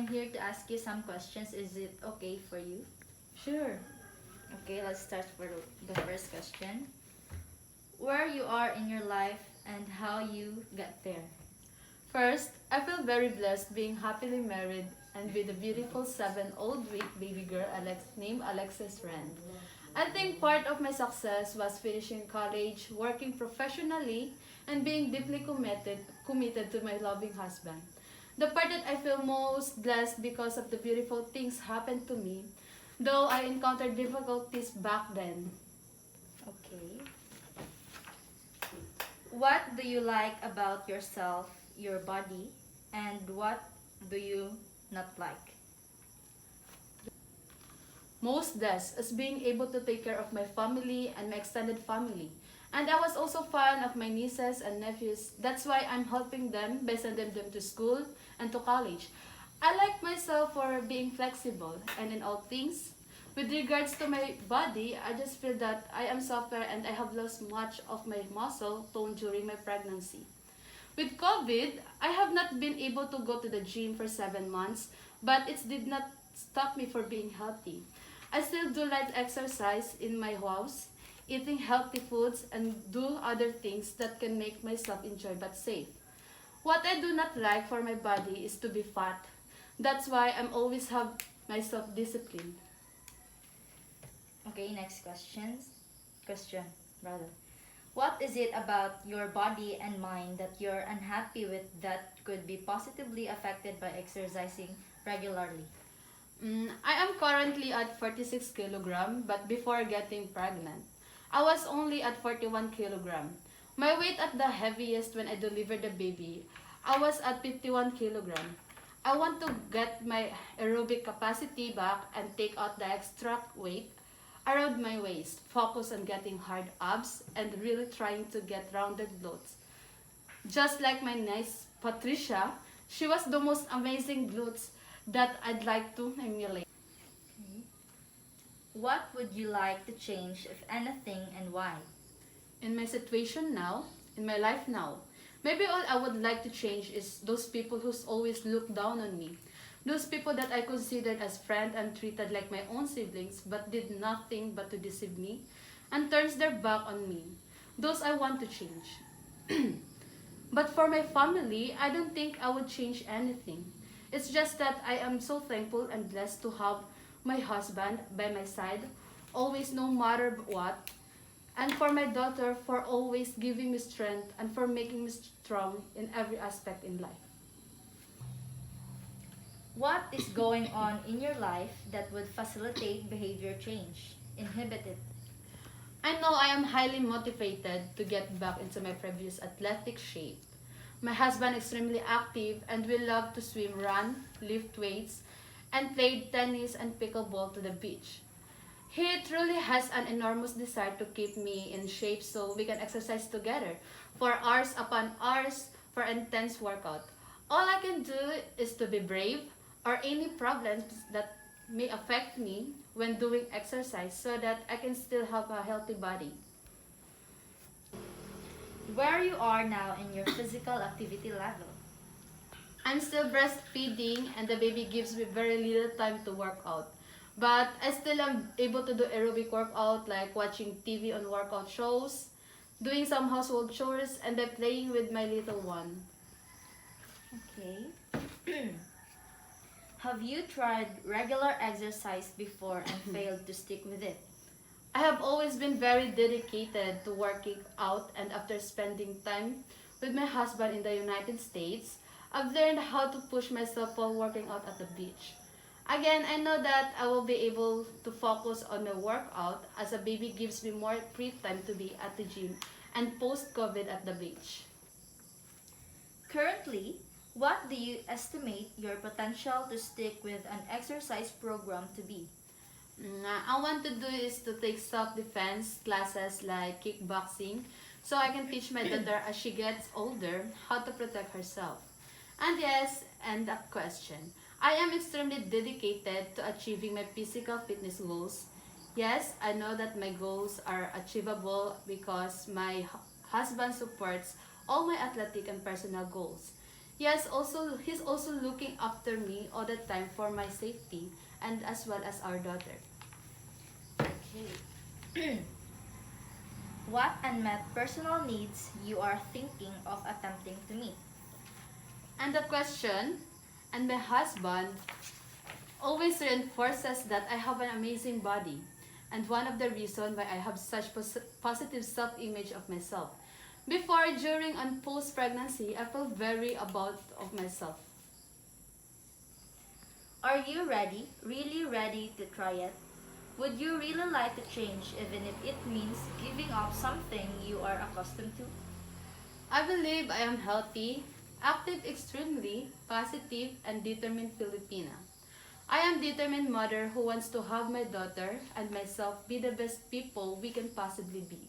I'm here to ask you some questions. Is it okay for you? Sure. Okay, let's start for the first question. Where you are in your life and how you got there. First, I feel very blessed being happily married and with a beautiful 7-old-week baby girl named Alexis Ren. I think part of my success was finishing college, working professionally, and being deeply committed to my loving husband. The part that I feel most blessed because of the beautiful things happened to me, though I encountered difficulties back then. Okay. What do you like about yourself, your body, and what do you not like? Most blessed as being able to take care of my family and my extended family. And I was also fond of my nieces and nephews. That's why I'm helping them by sending them to school and to college. I like myself for being flexible and in all things. With regards to my body, I just feel that I am softer and I have lost much of my muscle tone during my pregnancy. With COVID, I have not been able to go to the gym for 7 months, but it did not stop me from being healthy. I still do light exercise in my house, eating healthy foods, and do other things that can make myself enjoy but safe. What I do not like for my body is to be fat. That's why I'm always have my self-discipline. Okay, next questions. Question, rather. What is it about your body and mind that you're unhappy with that could be positively affected by exercising regularly? I am currently at 46 kilogram, but before getting pregnant, I was only at 41 kilogram. My weight at the heaviest when I delivered the baby, I was at 51 kilogram. I want to get my aerobic capacity back and take out the extra weight around my waist, focus on getting hard abs and really trying to get rounded glutes. Just like my niece Patricia, she was the most amazing glutes that I'd like to emulate. Okay. What would you like to change, if anything, and why? In my situation now, in my life now, maybe all I would like to change is those people who's always looked down on me. Those people that I considered as friend and treated like my own siblings but did nothing but to deceive me and turns their back on me. Those I want to change. But for my family, I don't think I would change anything. It's just that I am so thankful and blessed to have my husband by my side, always no matter what, and for my daughter for always giving me strength and for making me strong in every aspect in life. What is going on in your life that would facilitate behavior change? Inhibit it. I know I am highly motivated to get back into my previous athletic shape. My husband is extremely active and we love to swim, run, lift weights, and play tennis and pickleball to the beach. He truly has an enormous desire to keep me in shape so we can exercise together for hours upon hours for intense workout. All I can do is to be brave or any problems that may affect me when doing exercise so that I can still have a healthy body. Where you are now in your physical activity level. I'm still breastfeeding and the baby gives me very little time to work out. But I still am able to do aerobic workout like watching TV on workout shows, doing some household chores, and then playing with my little one. Okay. Have you tried regular exercise before and failed to stick with it? I have always been very dedicated to working out, and after spending time with my husband in the United States, I've learned how to push myself while working out at the beach. Again, I know that I will be able to focus on my workout as a baby gives me more free time to be at the gym and post-COVID at the beach. Currently, what do you estimate your potential to stick with an exercise program to be? I want to do is to take self-defense classes like kickboxing so I can teach my daughter as she gets older how to protect herself. And yes, and a question. I am extremely dedicated to achieving my physical fitness goals. Yes, I know that my goals are achievable because my husband supports all my athletic and personal goals. Yes, also he's also looking after me all the time for my safety and as well as our daughter. Okay. What unmet personal needs you are thinking of attempting to meet? And the question, and my husband always reinforces that I have an amazing body and one of the reasons why I have such positive self-image of myself. Before, during, and post-pregnancy, I feel very about of myself. Are you ready, really ready to try it? Would you really like to change even if it means giving up something you are accustomed to? I believe I am healthy, active, extremely positive, and determined Filipina. I am determined mother who wants to have my daughter and myself be the best people we can possibly be.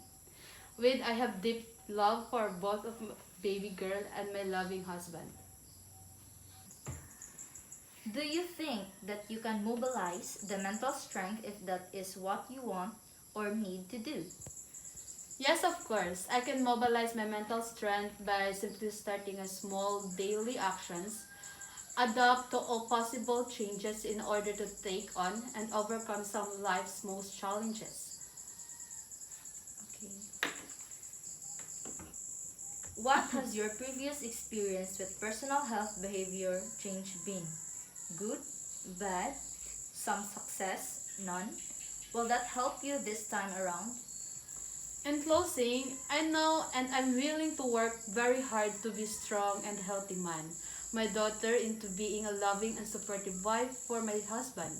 With I have deep love for both of baby girl and my loving husband. Do you think that you can mobilize the mental strength if that is what you want or need to do? Yes, of course. I can mobilize my mental strength by simply starting a small daily actions, adapt to all possible changes in order to take on and overcome some life's most challenges. Okay. What has your previous experience with personal health behavior change been? Good, bad, some success, none? Will that help you this time around? In closing, I know and I'm willing to work very hard to be strong and healthy man. My daughter into being a loving and supportive wife for my husband.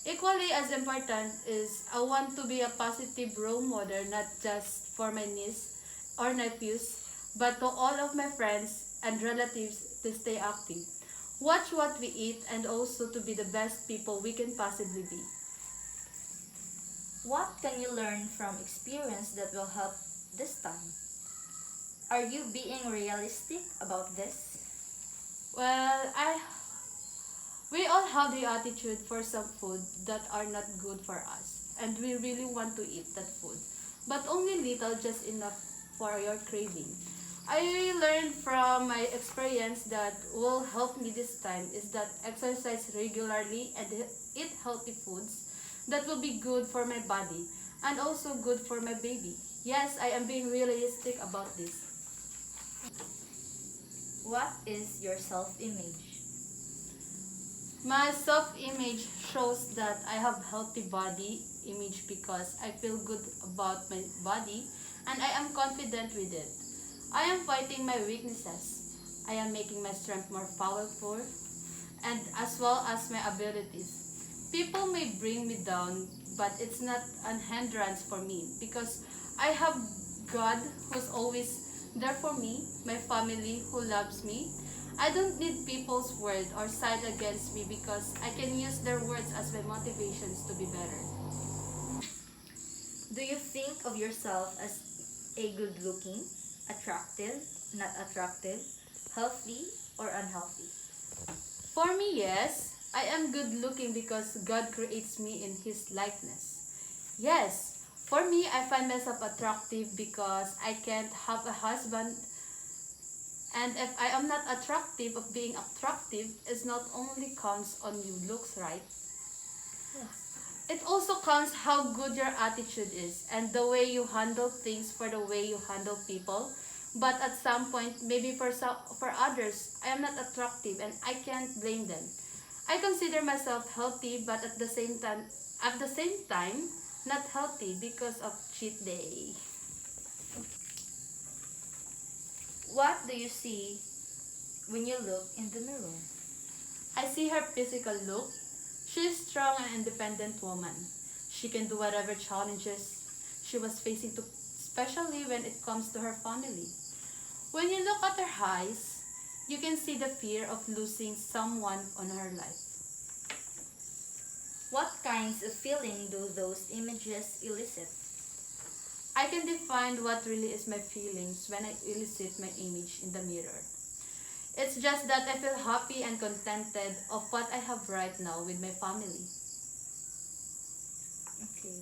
Equally as important is I want to be a positive role model not just for my niece or nephews, but to all of my friends and relatives to stay active. Watch what we eat and also to be the best people we can possibly be. What can you learn from experience that will help this time? Are you being realistic about this? Well, we all have the attitude for some food that are not good for us and we really want to eat that food, but only little just enough for your craving. I learned from my experience that will help me this time is that exercise regularly and eat healthy foods that will be good for my body and also good for my baby. Yes, I am being realistic about this. What is your self-image? My self-image shows that I have healthy body image because I feel good about my body and I am confident with it. I am fighting my weaknesses. I am making my strength more powerful and as well as my abilities. People may bring me down, but it's not an hindrance for me because I have God who's always there for me, my family who loves me. I don't need people's word or side against me because I can use their words as my motivations to be better. Do you think of yourself as a good-looking, attractive, not attractive, healthy, or unhealthy? For me, yes, I am good looking because God creates me in His likeness. Yes, for me, I find myself attractive because I can't have a husband. And if I am not attractive, of being attractive is not only counts on your looks, right? Yes. It also counts how good your attitude is and the way you handle things for the way you handle people. But at some point, maybe for others, I am not attractive and I can't blame them. I consider myself healthy, but at the same time, not healthy because of cheat day. What do you see when you look in the mirror? I see her physical look. She is strong and independent woman. She can do whatever challenges she was facing, especially when it comes to her family. When you look at her eyes, you can see the fear of losing someone on her life. What kinds of feeling do those images elicit? I can define what really is my feelings when I elicit my image in the mirror. It's just that I feel happy and contented of what I have right now with my family. Okay.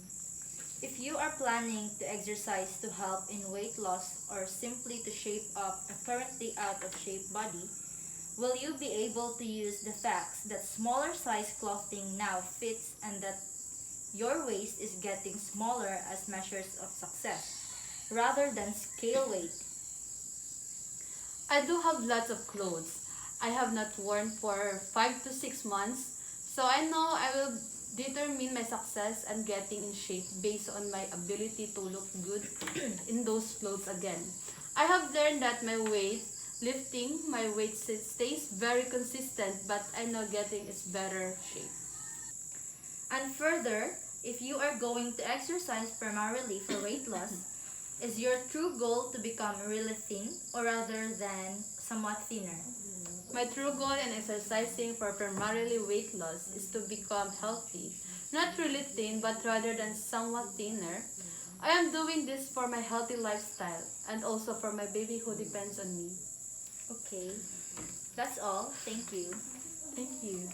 If you are planning to exercise to help in weight loss or simply to shape up a currently out of shape body, Will you be able to use the facts that smaller size clothing now fits and that your waist is getting smaller as measures of success, rather than scale weight? I do have lots of clothes I have not worn for 5 to 6 months, so I know I will determine my success and getting in shape based on my ability to look good in those clothes again. I have learned that my weight lifting, my weight stays very consistent, but I know getting is better shape. And further, if you are going to exercise primarily for weight loss, is your true goal to become really thin or rather than somewhat thinner? My true goal in exercising for primarily weight loss is to become healthy, not really thin, but rather than somewhat thinner. I am doing this for my healthy lifestyle and also for my baby who depends on me. Okay, that's all. Thank you. Thank you.